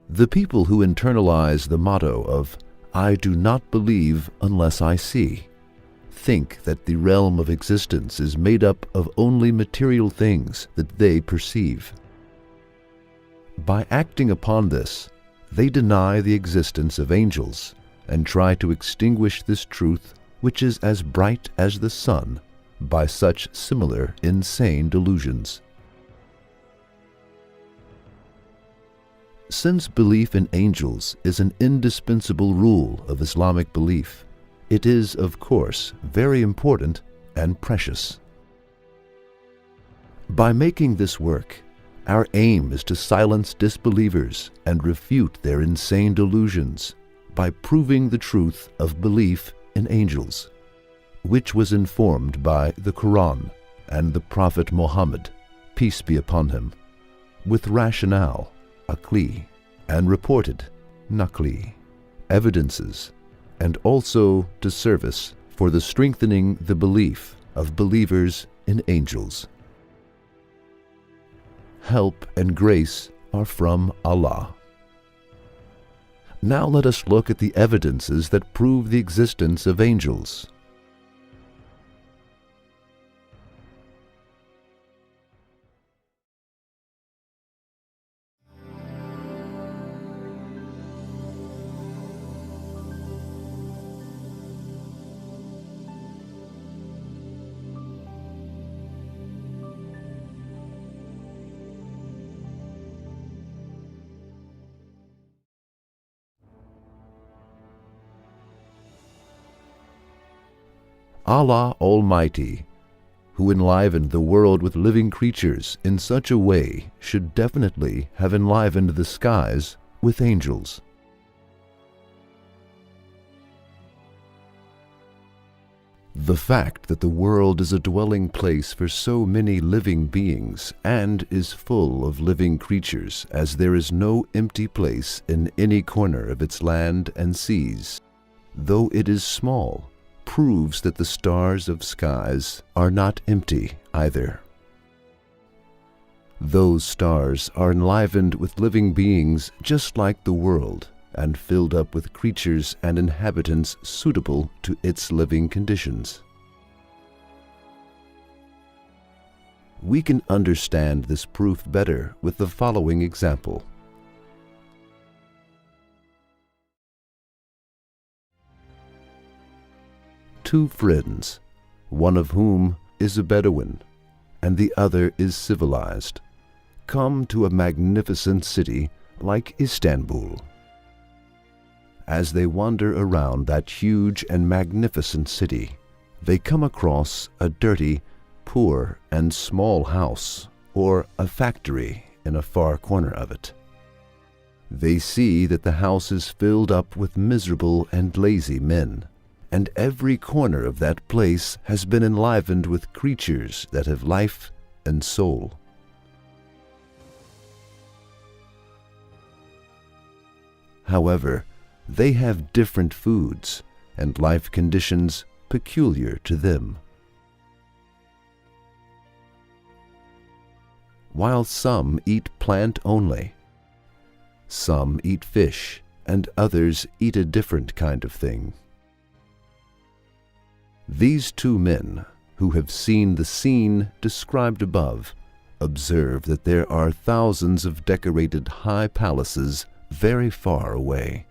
The people who internalize the motto of "I do not believe unless I see" think that the realm of existence is made up of only material things that they perceive. By acting upon this, they deny the existence of angels and try to extinguish this truth, which is as bright as the sun, by such similar insane delusions. Since belief in angels is an indispensable rule of Islamic belief, it is, of course, very important and precious. By making this work, our aim is to silence disbelievers and refute their insane delusions by proving the truth of belief in angels, which was informed by the Quran and the Prophet Muhammad, peace be upon him, with rationale, aqli, and reported, naqli, evidences, and also to service for the strengthening the belief of believers in angels. Help and grace are from Allah. Now let us look at the evidences that prove the existence of angels. Allah Almighty, who enlivened the world with living creatures in such a way, should definitely have enlivened the skies with angels. The fact that the world is a dwelling place for so many living beings and is full of living creatures, as there is no empty place in any corner of its land and seas, though it is small, proves that the stars of skies are not empty either. Those stars are enlivened with living beings just like the world, and filled up with creatures and inhabitants suitable to its living conditions. We can understand this proof better with the following example. Two friends, one of whom is a Bedouin and the other is civilized, come to a magnificent city like Istanbul. As they wander around that huge and magnificent city, they come across a dirty, poor, and small house, or a factory in a far corner of it. They see that the house is filled up with miserable and lazy men, and every corner of that place has been enlivened with creatures that have life and soul. However, they have different foods and life conditions peculiar to them. While some eat plant only, some eat fish, and others eat a different kind of thing. These two men, who have seen the scene described above, observe that there are thousands of decorated high palaces very far away.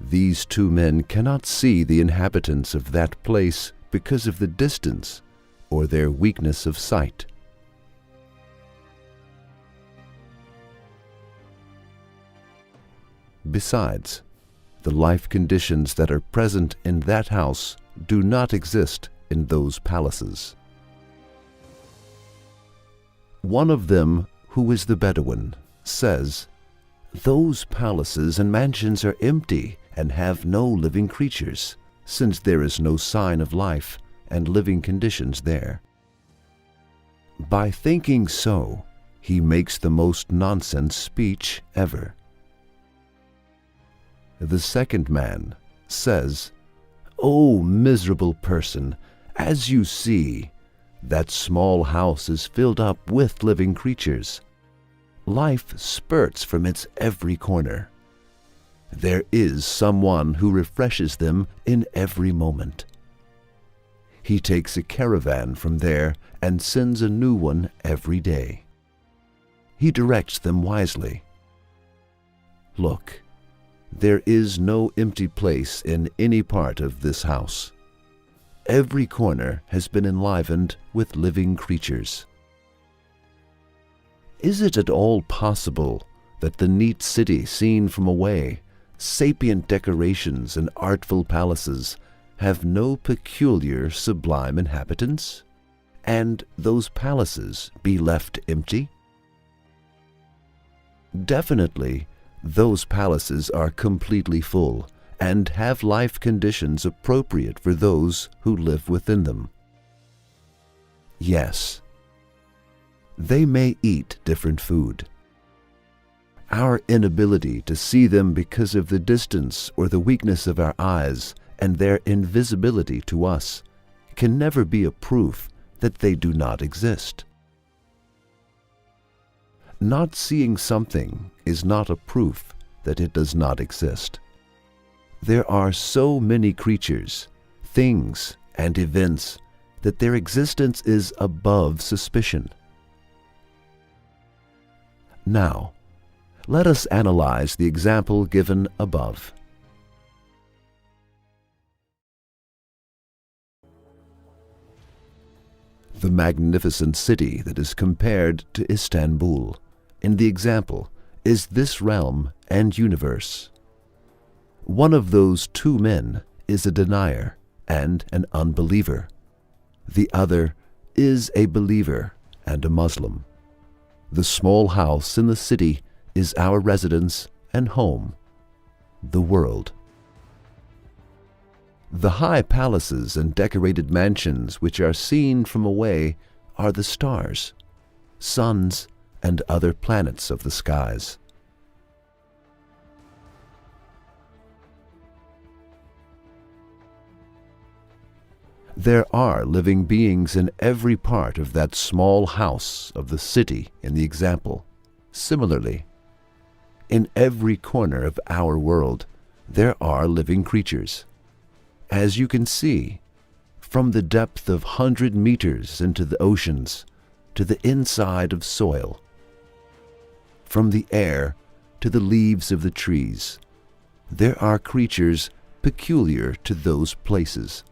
These two men cannot see the inhabitants of that place because of the distance or their weakness of sight. Besides, the life conditions that are present in that house do not exist in those palaces. One of them, who is the Bedouin, says, "Those palaces and mansions are empty and have no living creatures, since there is no sign of life and living conditions there." By thinking so, he makes the most nonsense speech ever. The second man says, "O miserable person, as you see, that small house is filled up with living creatures. Life spurts from its every corner. There is someone who refreshes them in every moment. He takes a caravan from there and sends a new one every day. He directs them wisely. Look, there is no empty place in any part of this house. Every corner has been enlivened with living creatures. Is it at all possible that the neat city seen from away, sapient decorations and artful palaces, have no peculiar sublime inhabitants, and those palaces be left empty? Definitely, those palaces are completely full and have life conditions appropriate for those who live within them. Yes, they may eat different food. Our inability to see them because of the distance or the weakness of our eyes and their invisibility to us can never be a proof that they do not exist. Not seeing something is not a proof that it does not exist. There are so many creatures, things, and events that their existence is above suspicion. Now, let us analyze the example given above. The magnificent city that is compared to Istanbul in the example is this realm and universe. One of those two men is a denier and an unbeliever. The other is a believer and a Muslim. The small house in the city is our residence and home, the world. The high palaces and decorated mansions which are seen from away are the stars, suns, and other planets of the skies. There are living beings in every part of that small house of the city in the example. Similarly, in every corner of our world, there are living creatures. As you can see, from the depth of 100 meters into the oceans to the inside of soil, from the air to the leaves of the trees, there are creatures peculiar to those places.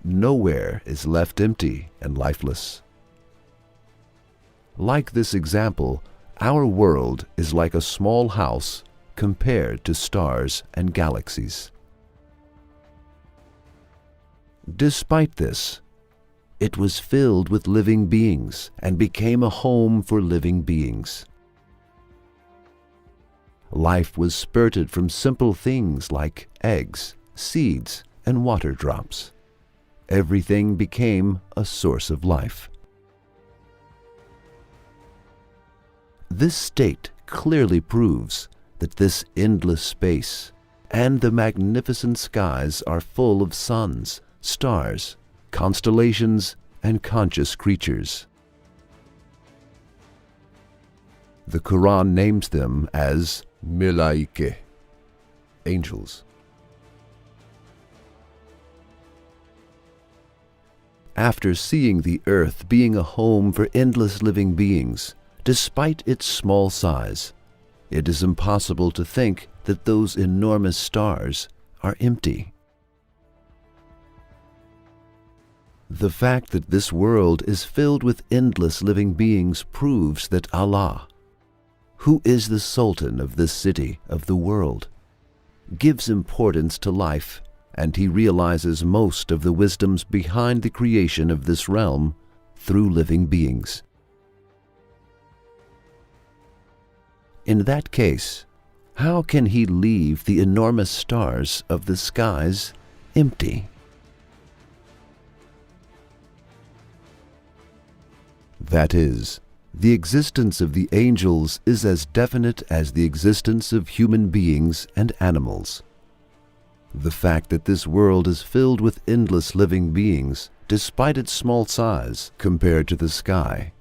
Nowhere is left empty and lifeless. Like this example, our world is like a small house compared to stars and galaxies. Despite this, it was filled with living beings and became a home for living beings. Life was spurted from simple things like eggs, seeds, and water drops. Everything became a source of life. This state clearly proves that this endless space and the magnificent skies are full of suns, stars, constellations, and conscious creatures. The Quran names them as Melaike, angels. After seeing the earth being a home for endless living beings, despite its small size, it is impossible to think that those enormous stars are empty. The fact that this world is filled with endless living beings proves that Allah, who is the Sultan of this city of the world, gives importance to life, and He realizes most of the wisdoms behind the creation of this realm through living beings. In that case, how can He leave the enormous stars of the skies empty? That is, the existence of the angels is as definite as the existence of human beings and animals. The fact that this world is filled with endless living beings, despite its small size compared to the sky,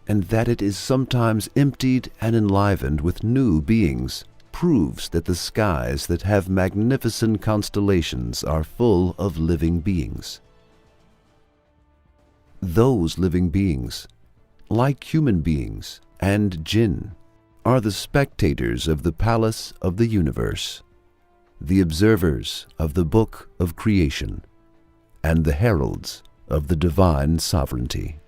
and that it is sometimes emptied and enlivened with new beings proves that the skies that have magnificent constellations are full of living beings. Those living beings, like human beings and jinn, are the spectators of the palace of the universe, the observers of the book of creation, and the heralds of the divine sovereignty.